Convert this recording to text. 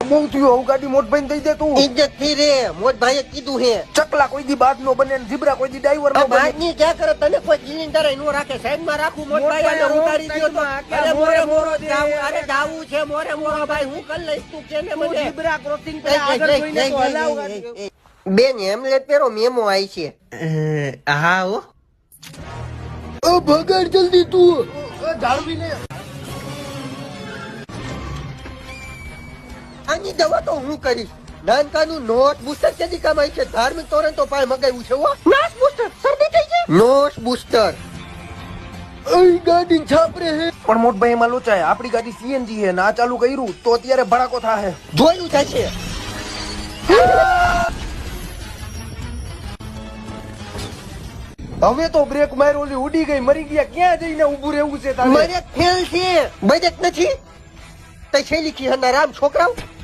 બહુ થયું હું ગાડી મોટભાઈ દઈ દે તું ઇજ્જત થી રે મોટભાઈએ કીધું હે ચકલા કોઈ દી બાદ નો બને ને ઝીબ્રા કોઈ દી ડ્રાઈવર નો બને બાદની ક્યાં કરે તને કોઈ સિલિન્ડર નો રાખે સાઈડ માં રાખું મોટભાઈ અને ઉતારી દ્યો તો અરે મોરે મોરો અરે જાવું છે મોરે મોરો ભાઈ હું કર લઈશ તું કેને મને ઝીબ્રા ક્રોસિંગ પર આગળ જોઈને તો હલાવ ગાડી. બેન હેમલેટ પહેરો મેમો આવી છે હા હો ઓ ભગાડ જલ્દી તું જાળવી લે આની દવા તો હું કરીશ નાનકાનું નોટ બૂસ્ટર કેદી કમાય છે ધાર્મિક તોરણ તો પાય મગાવ્યું છે હો નોટ બૂસ્ટર શરદી થઈ છે નોટ બૂસ્ટર અઈ ગાડી છાપરે હે પણ મોટભાઈ એમાં લોચાય આપણી ગાડી સીએનજી હે ના ચાલુ કર્યું તો અત્યારે ભડાકો થાહે જોયું થશે હવે તો બ્રેક માર ઓલી ઉડી ગઈ મરી ગયા ક્યાં જઈને ઊભું રહેવું છે તારે મારે ફેલ છે બજેટ નથી તઈ છેલી કી હના રામ છોકરાઓ